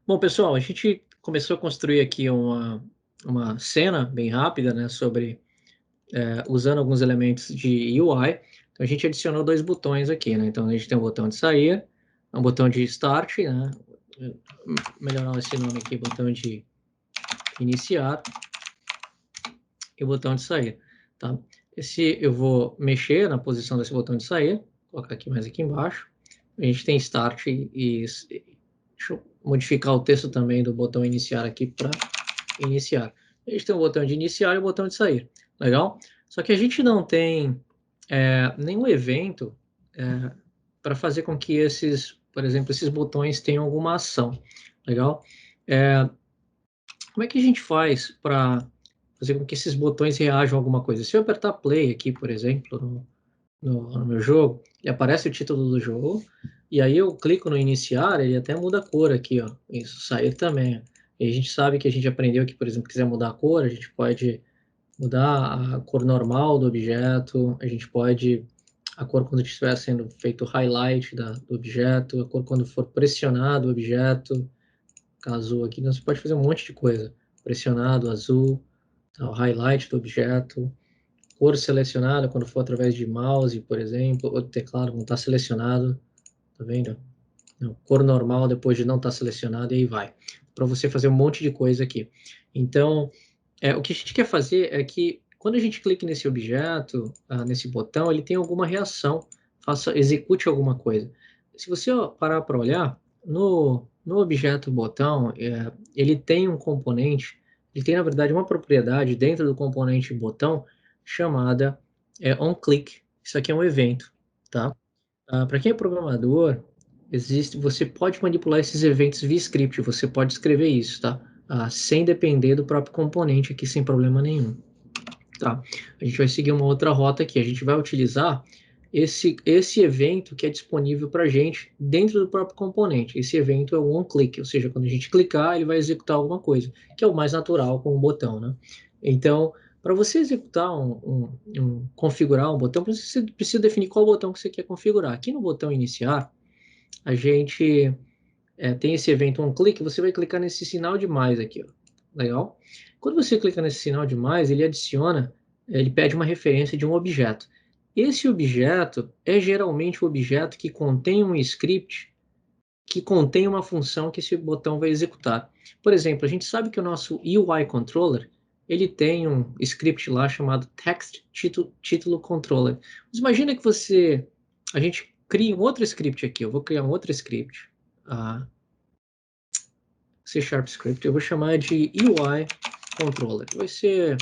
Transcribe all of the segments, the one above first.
Bom, pessoal, a gente começou a construir aqui uma cena bem rápida, né, sobre usando alguns elementos de UI. Então, a gente adicionou dois botões aqui, né? Então, a gente tem um botão de sair, um botão de start, né? Melhorar esse nome aqui, botão de iniciar e o botão de sair, tá? Eu vou mexer na posição desse botão de sair, vou colocar aqui mais aqui embaixo. A gente tem start deixa eu modificar o texto também do botão iniciar aqui para iniciar. A gente tem o botão de iniciar e o botão de sair. Legal? Só que a gente não tem nenhum evento para fazer com que por exemplo, esses botões tenham alguma ação. Legal? Como é que a gente faz para fazer com que esses botões reajam a alguma coisa? Se eu apertar play aqui, por exemplo, no meu jogo, ele aparece o título do jogo, e aí eu clico no iniciar, ele até muda a cor aqui, ó. Isso, sair também. E a gente sabe que a gente aprendeu que, por exemplo, quiser mudar a cor, a gente pode mudar a cor normal do objeto, a gente pode a cor quando estiver sendo feito o highlight do objeto, a cor quando for pressionado o objeto, azul aqui, você pode fazer um monte de coisa. Pressionado, azul, tá, o highlight do objeto, cor selecionada quando for através de mouse, por exemplo, ou teclado, não está selecionado, tá vendo? Não, cor normal depois de não estar selecionado, e aí vai. Para você fazer um monte de coisa aqui. Então, o que a gente quer fazer é que quando a gente clica nesse objeto, nesse botão, ele tem alguma reação, execute alguma coisa. Se você parar para olhar, no objeto botão, ele tem um componente, ele tem na verdade uma propriedade dentro do componente botão chamada onClick. Isso aqui é um evento, tá? Para quem é programador, você pode manipular esses eventos via script, você pode escrever isso, tá? Sem depender do próprio componente aqui, sem problema nenhum, tá? A gente vai seguir uma outra rota aqui, a gente vai utilizar esse evento que é disponível para a gente dentro do próprio componente. Esse evento é o onClick, ou seja, quando a gente clicar, ele vai executar alguma coisa, que é o mais natural com o botão, né? Então, para você executar configurar um botão, você precisa definir qual botão que você quer configurar. Aqui no botão iniciar, a gente tem esse evento onClick, você vai clicar nesse sinal de mais aqui, ó. Legal? Quando você clica nesse sinal de mais, ele pede uma referência de um objeto. Esse objeto é geralmente o objeto que contém um script que contém uma função que esse botão vai executar. Por exemplo, a gente sabe que o nosso UI controller, ele tem um script lá chamado text título controller. Mas imagina que a gente cria um outro script aqui. Eu vou criar um outro script. C# script, eu vou chamar de UI controller. Vai ser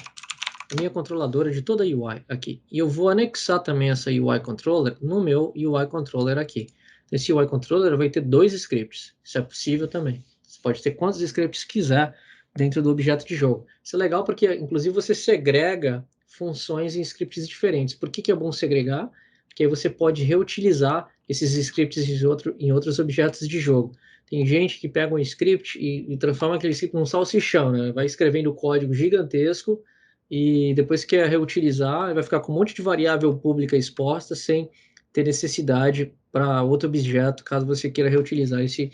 a minha controladora de toda a UI aqui. E eu vou anexar também essa UI controller no meu UI controller aqui. Esse UI controller vai ter dois scripts. Isso é possível também. Você pode ter quantos scripts quiser dentro do objeto de jogo. Isso é legal porque, inclusive, você segrega funções em scripts diferentes. Por que é bom segregar? Porque aí você pode reutilizar esses scripts em outros objetos de jogo. Tem gente que pega um script e transforma aquele script num salsichão, né? Vai escrevendo código gigantesco e depois quer reutilizar, vai ficar com um monte de variável pública exposta sem ter necessidade para outro objeto, caso você queira reutilizar esse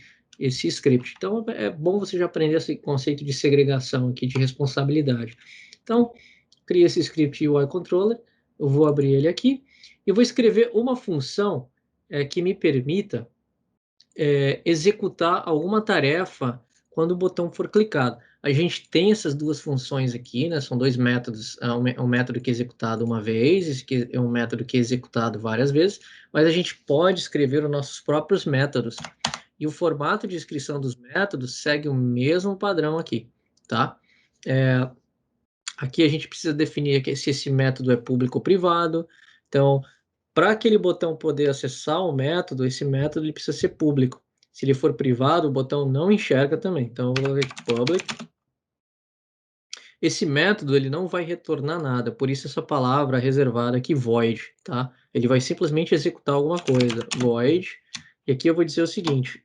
script. Então, é bom você já aprender esse conceito de segregação aqui, de responsabilidade. Então, cria esse script UI controller, eu vou abrir ele aqui, e vou escrever uma função que me permita executar alguma tarefa quando o botão for clicado. A gente tem essas duas funções aqui, né? São dois métodos, um método que é executado uma vez, esse que é um método que é executado várias vezes, mas a gente pode escrever os nossos próprios métodos. E o formato de inscrição dos métodos segue o mesmo padrão aqui, tá? Aqui a gente precisa definir se esse método é público ou privado. Então, para aquele botão poder acessar o método, esse método ele precisa ser público. Se ele for privado, o botão não enxerga também. Então, eu vou ver aqui, public. Esse método ele não vai retornar nada, por isso essa palavra reservada aqui, void, tá? Ele vai simplesmente executar alguma coisa, void. E aqui eu vou dizer o seguinte,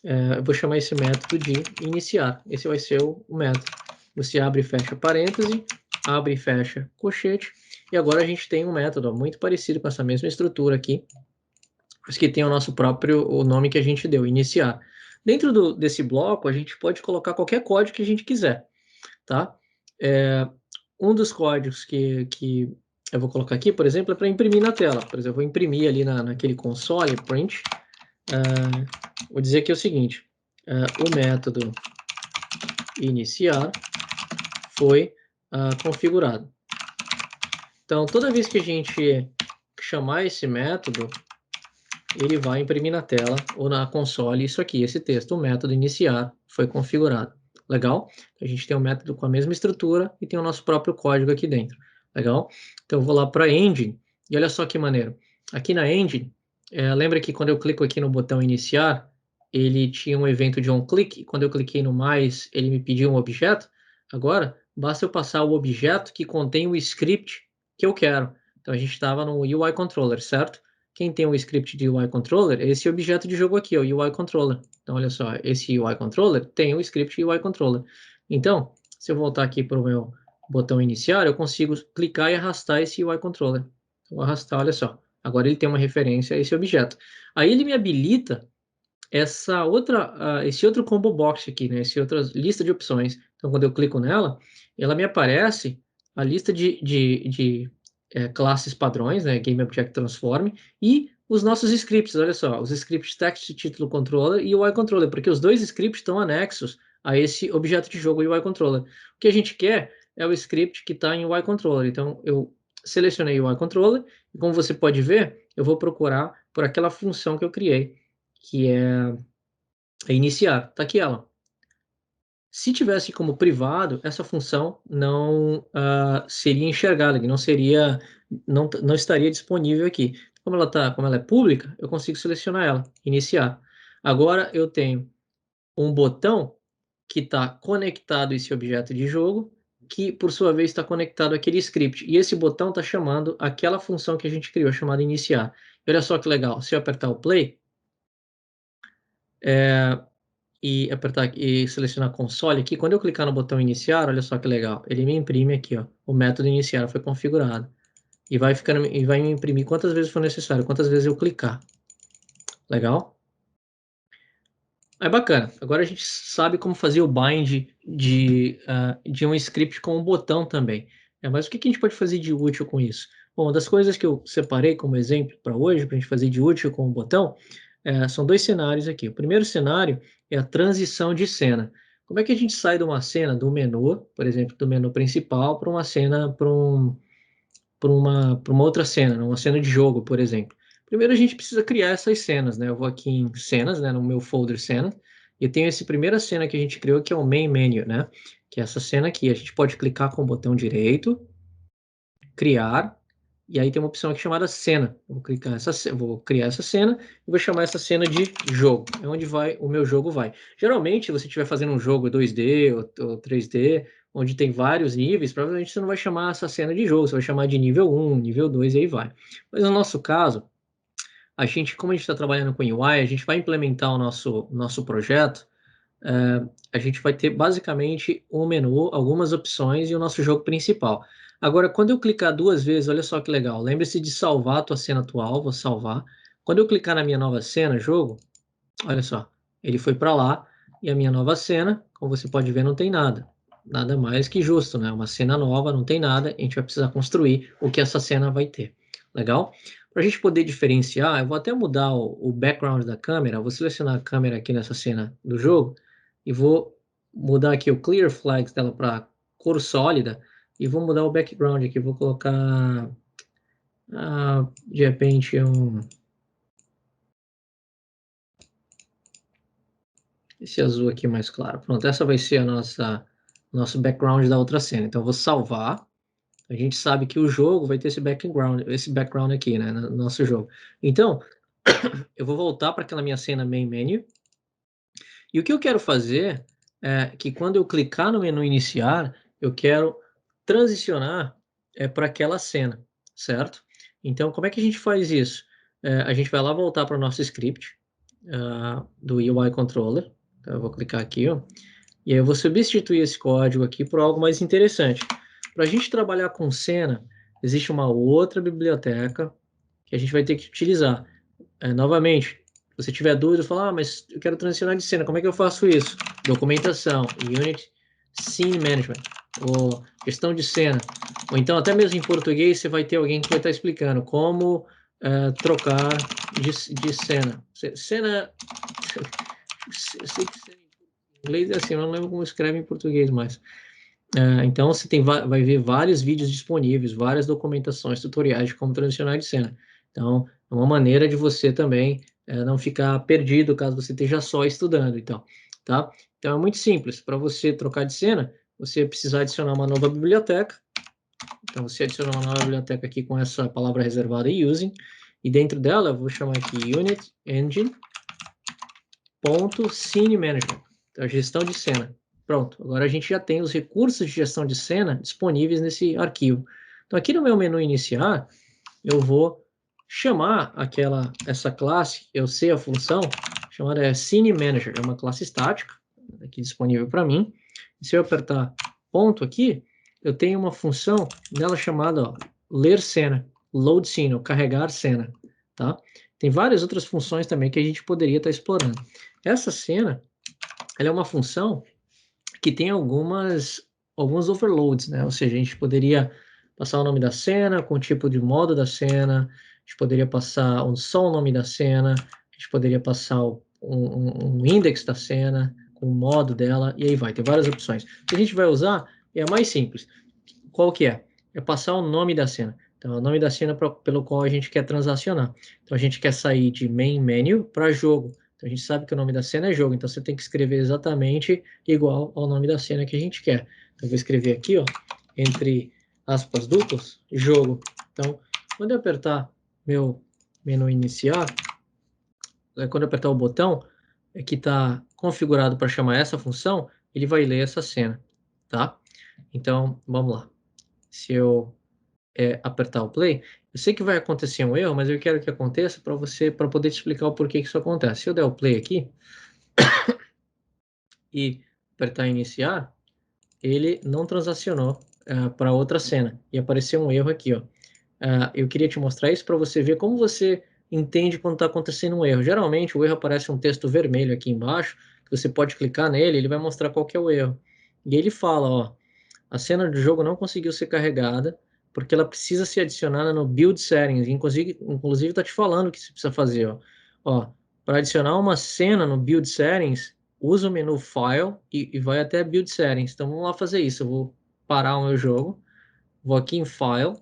eu vou chamar esse método de iniciar. Esse vai ser o método. Você abre e fecha parêntese, abre e fecha colchete, e agora a gente tem um método muito parecido com essa mesma estrutura aqui, mas que tem o nosso próprio, o nome que a gente deu, iniciar. Dentro desse bloco, a gente pode colocar qualquer código que a gente quiser, tá? Um dos códigos que eu vou colocar aqui, por exemplo, é para imprimir na tela. Por exemplo, eu vou imprimir ali naquele console, print, vou dizer aqui o seguinte, o método iniciar foi configurado. Então, toda vez que a gente chamar esse método, ele vai imprimir na tela ou na console isso aqui, esse texto, o método iniciar foi configurado. Legal? A gente tem um método com a mesma estrutura e tem o nosso próprio código aqui dentro. Legal? Então, eu vou lá para a engine e olha só que maneiro. Aqui na engine, lembra que quando eu clico aqui no botão iniciar, ele tinha um evento de onClick, e quando eu cliquei no mais, ele me pediu um objeto. Agora, basta eu passar o objeto que contém o script que eu quero. Então, a gente estava no UI Controller, certo? Quem tem o script de UI Controller é esse objeto de jogo aqui, o UI Controller. Então, olha só, esse UI Controller tem o script de UI Controller. Então, se eu voltar aqui para o meu botão iniciar, eu consigo clicar e arrastar esse UI Controller. Vou arrastar, olha só. Agora ele tem uma referência a esse objeto. Aí ele me habilita esse outro combo box aqui, né? Essa outra lista de opções. Então, quando eu clico nela, ela me aparece a lista de classes padrões, né? Game Object Transform, e os nossos scripts, olha só, os scripts text, título, controller e UI controller, porque os dois scripts estão anexos a esse objeto de jogo UI controller. O que a gente quer é o script que está em UI controller. Então, eu selecionei o UI controller, e como você pode ver, eu vou procurar por aquela função que eu criei, que é iniciar. Está aqui ela. Se tivesse como privado, essa função não seria enxergada, não estaria disponível aqui. Como ela é pública, eu consigo selecionar ela, iniciar. Agora eu tenho um botão que está conectado a esse objeto de jogo, que por sua vez está conectado àquele script. E esse botão está chamando aquela função que a gente criou, chamada iniciar. E olha só que legal, se eu apertar o play, e apertar e selecionar console aqui, quando eu clicar no botão iniciar, olha só que legal, ele me imprime aqui, ó, o método iniciar foi configurado. E vai me imprimir quantas vezes for necessário, quantas vezes eu clicar. Legal? É bacana. Agora a gente sabe como fazer o bind de um script com um botão também. Mas o que a gente pode fazer de útil com isso? Bom, uma das coisas que eu separei como exemplo para hoje, para a gente fazer de útil com o botão, são dois cenários aqui. O primeiro cenário é a transição de cena. Como é que a gente sai de uma cena do menu, por exemplo, do menu principal, para uma cena, para uma outra cena, uma cena de jogo, por exemplo? Primeiro a gente precisa criar essas cenas, né? Eu vou aqui em cenas, né, no meu folder cena, e tenho essa primeira cena que a gente criou, que é o main menu, né? Que é essa cena aqui. A gente pode clicar com o botão direito, criar, e aí tem uma opção aqui chamada cena. Eu vou criar essa cena e vou chamar essa cena de jogo. É onde o meu jogo vai. Geralmente, se você estiver fazendo um jogo 2D ou 3D, onde tem vários níveis, provavelmente você não vai chamar essa cena de jogo, você vai chamar de nível 1, nível 2 e aí vai. Mas no nosso caso, como a gente está trabalhando com UI, a gente vai implementar o nosso projeto, a gente vai ter basicamente um menu, algumas opções e o nosso jogo principal. Agora, quando eu clicar duas vezes, olha só que legal, lembre-se de salvar a tua cena atual, vou salvar. Quando eu clicar na minha nova cena, jogo, olha só, ele foi para lá e a minha nova cena, como você pode ver, não tem nada. Nada mais que justo, né? Uma cena nova, não tem nada, a gente vai precisar construir o que essa cena vai ter. Legal? Para a gente poder diferenciar, eu vou até mudar o background da câmera, vou selecionar a câmera aqui nessa cena do jogo e vou mudar aqui o clear flags dela para cor sólida e vou mudar o background aqui, vou colocar de repente esse azul aqui mais claro. Pronto, essa vai ser nosso background da outra cena. Então eu vou salvar. A gente sabe que o jogo vai ter esse background aqui, né, no nosso jogo. Então, eu vou voltar para aquela minha cena main menu. E o que eu quero fazer é que quando eu clicar no menu iniciar, eu quero transicionar para aquela cena, certo? Então, como é que a gente faz isso? A gente vai lá voltar para o nosso script do UI Controller. Então, eu vou clicar aqui, ó, e aí eu vou substituir esse código aqui por algo mais interessante. Para a gente trabalhar com cena, existe uma outra biblioteca que a gente vai ter que utilizar. Novamente, Se você tiver dúvida, fala, mas eu quero transicionar de cena, como é que eu faço isso? Documentação, Unit Scene Management, ou gestão de cena. Ou então, até mesmo em português, você vai ter alguém que vai estar explicando como trocar de cena. Cena... Eu sei que cena em inglês é assim, eu não lembro como escreve em português mais. Então, você vai ver vários vídeos disponíveis, várias documentações, tutoriais de como transicionar de cena. Então, é uma maneira de você também não ficar perdido caso você esteja só estudando, então, tá? Então, é muito simples. Para você trocar de cena, você precisa adicionar uma nova biblioteca. Então, você adiciona uma nova biblioteca aqui com essa palavra reservada using, e dentro dela, eu vou chamar aqui unit engine.scene management, então, gestão de cena. Pronto, agora a gente já tem os recursos de gestão de cena disponíveis nesse arquivo. Então, aqui no meu menu iniciar, eu vou chamar essa classe, eu sei a função, chamada Scene Manager, é uma classe estática, aqui disponível para mim. E se eu apertar ponto aqui, eu tenho uma função dela chamada ler cena, load scene, ou carregar cena, tá? Tem várias outras funções também que a gente poderia estar explorando. Essa cena, ela é uma função que tem alguns overloads, né? Ou seja, a gente poderia passar o nome da cena com o tipo de modo da cena, a gente poderia passar só o nome da cena, a gente poderia passar um index da cena com o modo dela, e aí vai, tem várias opções. O que a gente vai usar é a mais simples. Qual que é? É passar o nome da cena. Então, é o nome da cena pelo qual a gente quer transacionar. Então, a gente quer sair de main menu para jogo. Então, a gente sabe que o nome da cena é jogo, então você tem que escrever exatamente igual ao nome da cena que a gente quer. Então, eu vou escrever aqui, ó, entre aspas duplas, jogo. Então, quando eu apertar meu menu iniciar, quando eu apertar o botão que está configurado para chamar essa função, ele vai ler essa cena, tá? Então, vamos lá. Se eu apertar o play, eu sei que vai acontecer um erro, mas eu quero que aconteça para poder te explicar o porquê que isso acontece. Se eu der o play aqui e apertar iniciar, ele não transacionou para outra cena e apareceu um erro aqui, ó. Eu queria te mostrar isso para você ver como você entende quando está acontecendo um erro. Geralmente o erro aparece um texto vermelho aqui embaixo, que você pode clicar nele, ele vai mostrar qual que é o erro. E ele fala, ó, a cena do jogo não conseguiu ser carregada porque ela precisa ser adicionada no build settings. Inclusive está te falando o que você precisa fazer, ó. Para adicionar uma cena no build settings, usa o menu file e vai até build settings. Então vamos lá fazer isso. Eu vou parar o meu jogo, vou aqui em file,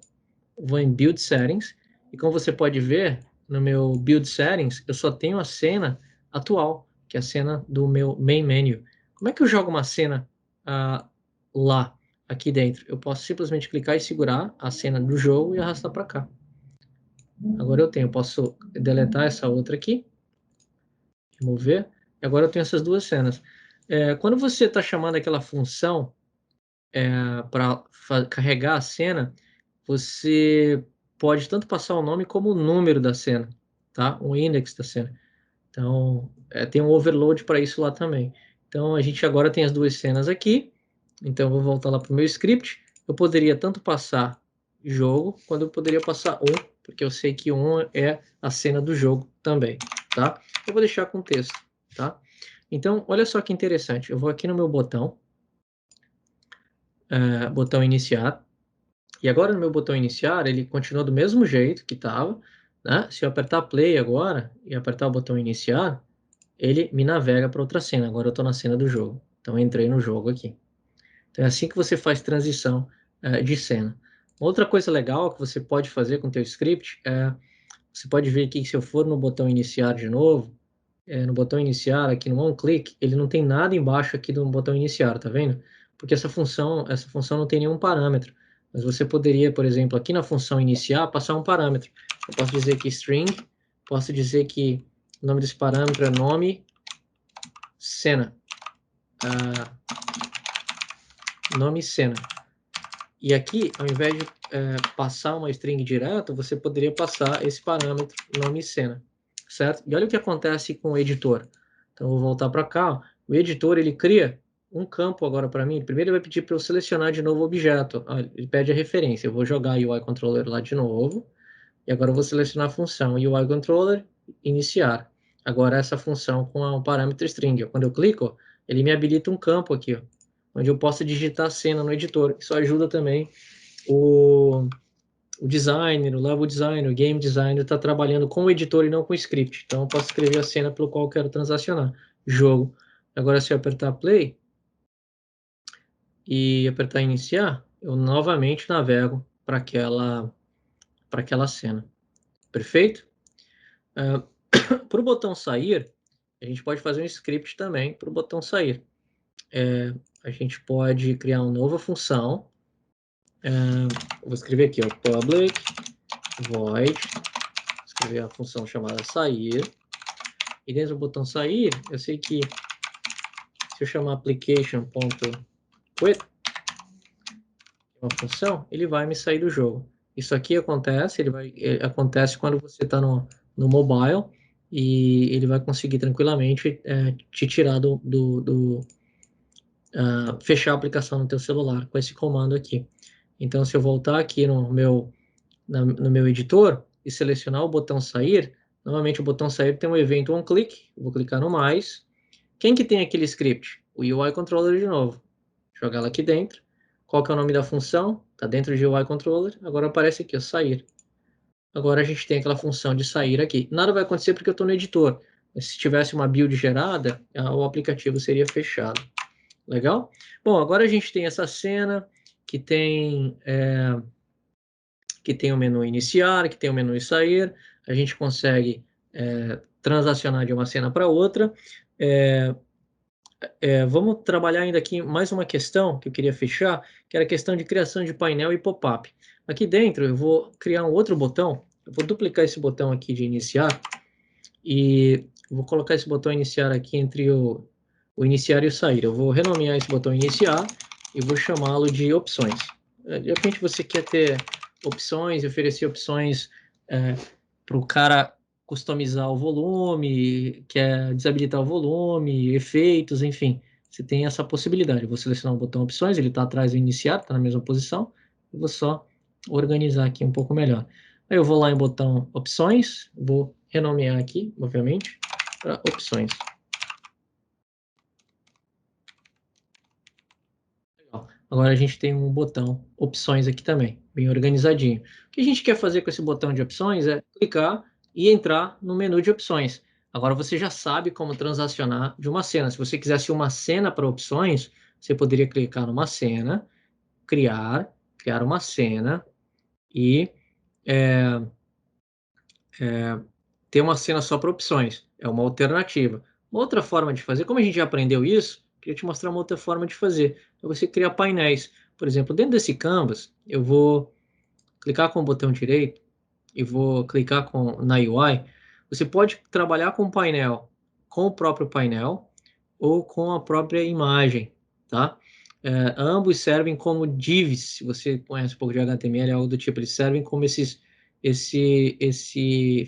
vou em build settings e como você pode ver no meu build settings, eu só tenho a cena atual, que é a cena do meu main menu. Como é que eu jogo uma cena lá, aqui dentro? Eu posso simplesmente clicar e segurar a cena do jogo e arrastar para cá. Agora eu posso deletar essa outra aqui, remover, e agora eu tenho essas duas cenas. Quando você está chamando aquela função para carregar a cena, você pode tanto passar o nome como o número da cena, tá? O index da cena. Então, tem um overload para isso lá também. Então, a gente agora tem as duas cenas aqui. Então, eu vou voltar lá para o meu script. Eu poderia tanto passar jogo, quanto eu poderia passar porque eu sei que é a cena do jogo também, tá? Eu vou deixar com texto, tá? Então, olha só que interessante. Eu vou aqui no meu botão, botão iniciar. E agora no meu botão iniciar, ele continua do mesmo jeito que estava, né? Se eu apertar play agora e apertar o botão iniciar, ele me navega para outra cena. Agora eu estou na cena do jogo. Então eu entrei no jogo aqui. Então é assim que você faz transição de cena. Outra coisa legal que você pode fazer com o teu script você pode ver aqui que se eu for no botão iniciar de novo, no botão iniciar aqui no onClick, ele não tem nada embaixo aqui do botão iniciar, tá vendo? Porque essa função não tem nenhum parâmetro. Mas você poderia, por exemplo, aqui na função iniciar, passar um parâmetro. Eu posso dizer que string, posso dizer que o nome desse parâmetro é nome cena. Nome cena. E aqui, ao invés de passar uma string direto, você poderia passar esse parâmetro nome cena, certo? E olha o que acontece com o editor. Então, eu vou voltar para cá. Ó. O editor, ele cria um campo agora para mim. Primeiro, ele vai pedir para eu selecionar de novo o objeto. Ele pede a referência. Eu vou jogar UI Controller lá de novo. E agora eu vou selecionar a função UI Controller, iniciar. agora essa função com um parâmetro string. Quando eu clico, ó, ele me habilita um campo aqui, ó, onde eu posso digitar a cena no editor. Isso ajuda também o designer, o level designer, o game designer está trabalhando com o editor e não com o script. Então, eu posso escrever a cena pelo qual eu quero transacionar. Jogo. Agora, se eu apertar play e apertar iniciar, eu novamente navego para aquela cena. Perfeito? Para o botão sair, a gente pode fazer um script também para o botão sair. A gente pode criar uma nova função. Vou escrever aqui, ó, public void, escrever a função chamada sair. E dentro do botão sair, eu sei que se eu chamar application.quit, uma função, ele vai me sair do jogo. Isso aqui acontece, acontece quando você está no mobile e ele vai conseguir tranquilamente te tirar fechar a aplicação no teu celular com esse comando aqui. Então, se eu voltar aqui no meu editor e selecionar o botão sair, normalmente o botão sair tem um evento onClick, vou clicar no mais. Quem que tem aquele script? O UI Controller de novo. Jogar ela aqui dentro. Qual que é o nome da função? Está dentro de UI Controller. Agora aparece aqui, ó, sair. Agora a gente tem aquela função de sair aqui. Nada vai acontecer porque eu estou no editor. Se tivesse uma build gerada, o aplicativo seria fechado. Legal? Bom, agora a gente tem essa cena que tem o menu iniciar, que tem o menu sair. A gente consegue transacionar de uma cena para outra. Vamos trabalhar ainda aqui mais uma questão que eu queria fechar, que era a questão de criação de painel e pop-up. Aqui dentro eu vou criar um outro botão, eu vou duplicar esse botão aqui de iniciar e vou colocar esse botão iniciar aqui entre o iniciar e o sair. Eu vou renomear esse botão iniciar e vou chamá-lo de opções. De repente você quer ter opções, oferecer opções para o cara customizar o volume, quer desabilitar o volume, efeitos, enfim. Você tem essa possibilidade. Eu vou selecionar o botão opções, ele está atrás do iniciar, está na mesma posição. Eu vou só organizar aqui um pouco melhor. Aí eu vou lá em botão opções, vou renomear aqui, obviamente, para opções. Legal. Agora a gente tem um botão opções aqui também, bem organizadinho. O que a gente quer fazer com esse botão de opções é clicar e entrar no menu de opções. Agora você já sabe como transacionar de uma cena. Se você quisesse uma cena para opções, você poderia clicar numa cena, criar uma cena e ter uma cena só para opções. É uma alternativa. Uma outra forma de fazer, como a gente já aprendeu isso, queria te mostrar uma outra forma de fazer. É você criar painéis. Por exemplo, dentro desse canvas, eu vou clicar com o botão direito e vou clicar na UI. Você pode trabalhar com o painel, com o próprio painel ou com a própria imagem, tá? Ambos servem como divs, se você conhece um pouco de HTML, é algo do tipo, eles servem como esse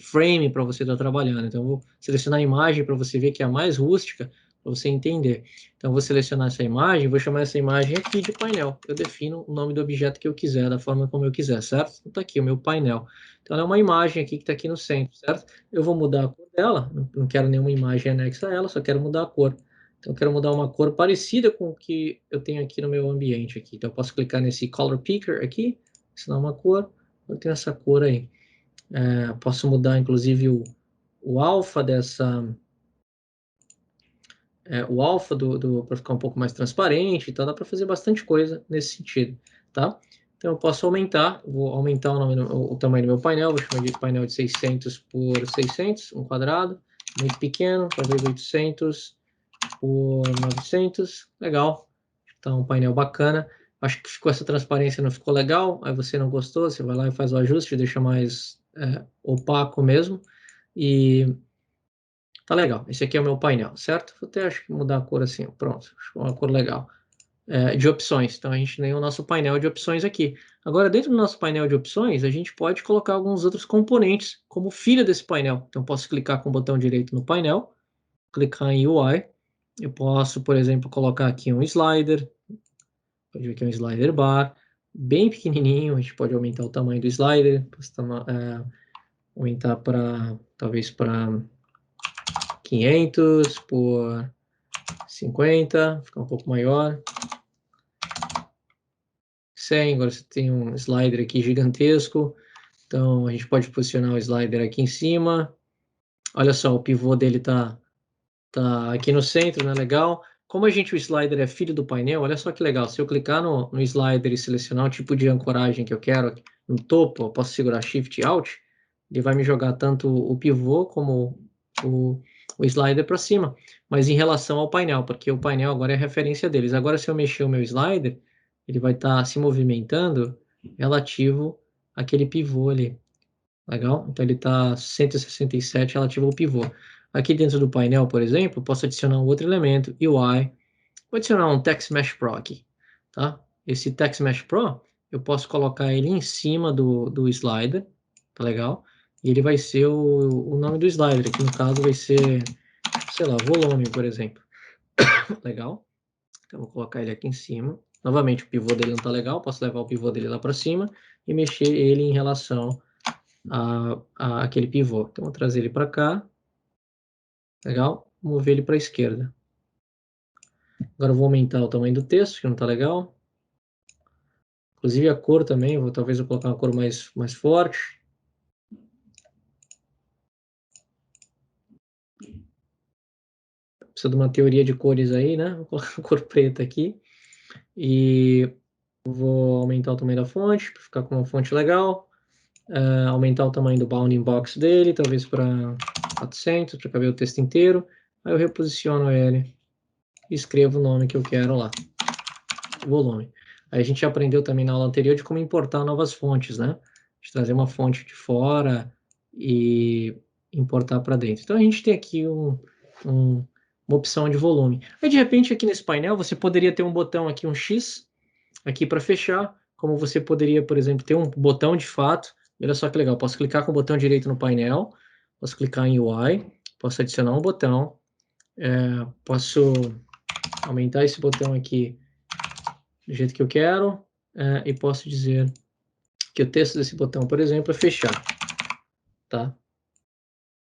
frame para você estar trabalhando. Então, eu vou selecionar a imagem para você ver que é a mais rústica, para você entender. Então, eu vou selecionar essa imagem, vou chamar essa imagem aqui de painel. Eu defino o nome do objeto que eu quiser, da forma como eu quiser, certo? Então, está aqui o meu painel. Então, ela é uma imagem aqui que está aqui no centro, certo? Eu vou mudar a cor dela, não quero nenhuma imagem anexa a ela, só quero mudar a cor. Então, eu quero mudar uma cor parecida com o que eu tenho aqui no meu ambiente. Aqui. Então, eu posso clicar nesse Color Picker aqui, assinar uma cor, eu tenho essa cor aí. Posso mudar, inclusive, o alfa dessa... o alfa para ficar um pouco mais transparente, então dá para fazer bastante coisa nesse sentido, tá? Então, eu posso aumentar, vou aumentar o tamanho do meu painel, vou chamar de painel de 600 por 600, um quadrado, muito pequeno, talvez 800 por 900, legal. Então, um painel bacana. Acho que ficou essa transparência, não ficou legal, aí você não gostou, você vai lá e faz o ajuste, deixa mais opaco mesmo, e tá legal. Esse aqui é o meu painel, certo? Vou até acho que mudar a cor assim, pronto, ficou uma cor legal. De opções, então a gente tem o nosso painel de opções aqui. Agora, dentro do nosso painel de opções, a gente pode colocar alguns outros componentes como filho desse painel. Então, posso clicar com o botão direito no painel, clicar em UI, eu posso, por exemplo, colocar aqui um slider, pode ver que é um slider bar, bem pequenininho, a gente pode aumentar o tamanho do slider, aumentar talvez para 500 por 50, ficar um pouco maior. 100, agora você tem um slider aqui gigantesco. Então, a gente pode posicionar o slider aqui em cima. Olha só, o pivô dele tá aqui no centro, né? Legal. Como o slider é filho do painel, olha só que legal. Se eu clicar no slider e selecionar o tipo de ancoragem que eu quero no topo, eu posso segurar Shift e Alt, ele vai me jogar tanto o pivô como o slider para cima, mas em relação ao painel, porque o painel agora é a referência deles. Agora, se eu mexer o meu slider, ele vai estar se movimentando relativo àquele pivô ali. Legal? Então ele está 167 relativo ao pivô. Aqui dentro do painel, por exemplo, eu posso adicionar um outro elemento, UI. Vou adicionar um Text Mesh Pro aqui, tá? Esse Text Mesh Pro, eu posso colocar ele em cima do slider, tá legal? E ele vai ser o nome do slider, que no caso vai ser, sei lá, volume, por exemplo. Legal? Então vou colocar ele aqui em cima. Novamente, o pivô dele não tá legal, posso levar o pivô dele lá para cima e mexer ele em relação aquele pivô. Então, vou trazer ele para cá. Legal? Vou mover ele para a esquerda. Agora eu vou aumentar o tamanho do texto, que não está legal. Inclusive a cor também, talvez eu colocar uma cor mais forte. Precisa de uma teoria de cores aí, né? Vou colocar a cor preta aqui. E vou aumentar o tamanho da fonte, para ficar com uma fonte legal. Aumentar o tamanho do bounding box dele, talvez para 400, para caber o texto inteiro. Aí eu reposiciono ele e escrevo o nome que eu quero lá. Volume. Aí a gente já aprendeu também na aula anterior de como importar novas fontes, né? De trazer uma fonte de fora e importar para dentro. Então a gente tem aqui uma opção de volume. Aí de repente aqui nesse painel você poderia ter um botão aqui, um X, aqui para fechar, como você poderia, por exemplo, ter um botão de fato. Olha só que legal, posso clicar com o botão direito no painel, posso clicar em UI, posso adicionar um botão, posso aumentar esse botão aqui do jeito que eu quero, e posso dizer que o texto desse botão, por exemplo, é fechar, tá?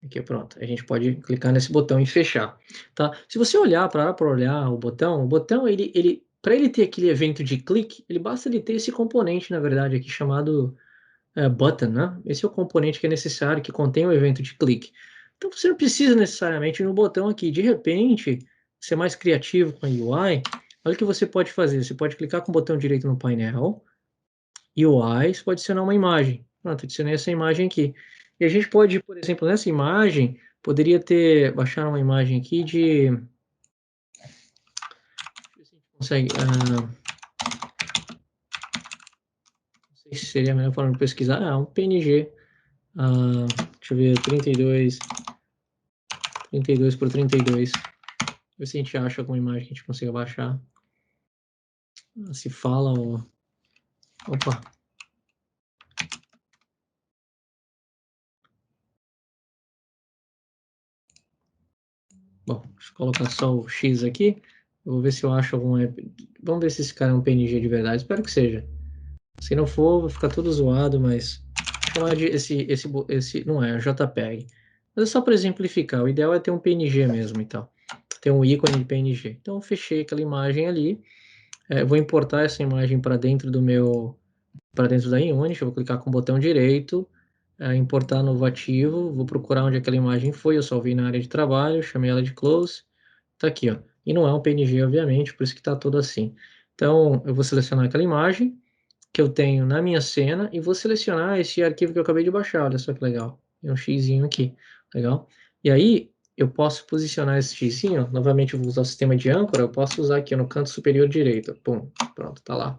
Aqui, pronto. A gente pode clicar nesse botão e fechar, tá? Se você olhar para olhar o botão, para ele ter aquele evento de clique, basta ele ter esse componente, na verdade, aqui chamado button, né? Esse é o componente que é necessário, que contém o evento de clique. Então, você não precisa necessariamente ir no botão aqui. De repente, ser mais criativo com a UI, olha o que você pode fazer. Você pode clicar com o botão direito no painel, UI, você pode adicionar uma imagem. Pronto, adicionei essa imagem aqui. E a gente pode, por exemplo, nessa imagem, poderia baixar uma imagem aqui de... Deixa eu ver se a gente consegue... não sei se seria a melhor forma de pesquisar. Um PNG. Deixa eu ver, 32 por 32. Ver se a gente acha alguma imagem que a gente consiga baixar. Se fala ou... Opa! Bom, deixa eu colocar só o X aqui. Eu vou ver se eu acho algum... Vamos ver se esse cara é um PNG de verdade. Espero que seja. Se não for, vai ficar tudo zoado, mas... Vou chamar de esse... Não é JPEG. Mas é só para exemplificar. O ideal é ter um PNG mesmo, então. Ter um ícone de PNG. Então, eu fechei aquela imagem ali. Eu vou importar essa imagem para dentro do meu... Para dentro da Unity. Eu vou clicar com o botão direito. Importar novo ativo. Vou procurar onde aquela imagem foi. Eu salvei na área de trabalho. Chamei ela de Close. Tá aqui, ó. E não é um PNG, obviamente, por isso que tá todo assim. Então, eu vou selecionar aquela imagem que eu tenho na minha cena e vou selecionar esse arquivo que eu acabei de baixar. Olha só que legal. Tem um xizinho aqui. Legal? E aí, eu posso posicionar esse xizinho. Novamente, eu vou usar o sistema de âncora. Eu posso usar aqui no canto superior direito. Pum, pronto, tá lá.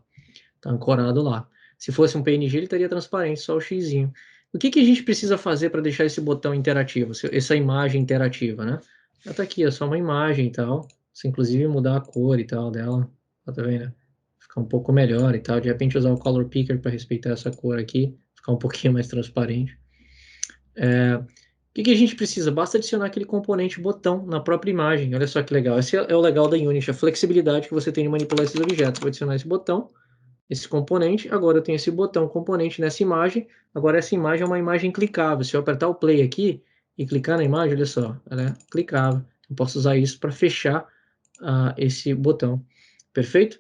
Tá ancorado lá. Se fosse um PNG, ele estaria transparente, só o xizinho. O que a gente precisa fazer para deixar esse botão interativo, essa imagem interativa, né? Já tá aqui, é só uma imagem e tal. Você, inclusive, mudar a cor e tal dela. Tá vendo? Ficar um pouco melhor e tal. De repente, usar o Color Picker para respeitar essa cor aqui. Ficar um pouquinho mais transparente. O que a gente precisa? Basta adicionar aquele componente botão na própria imagem. Olha só que legal. Esse é o legal da Unity, a flexibilidade que você tem de manipular esses objetos. Vou adicionar esse botão, esse componente. Agora eu tenho esse botão componente nessa imagem. Agora essa imagem é uma imagem clicável. Se eu apertar o play aqui, e clicar na imagem, olha só, ela é clicável. Eu posso usar isso para fechar esse botão, perfeito?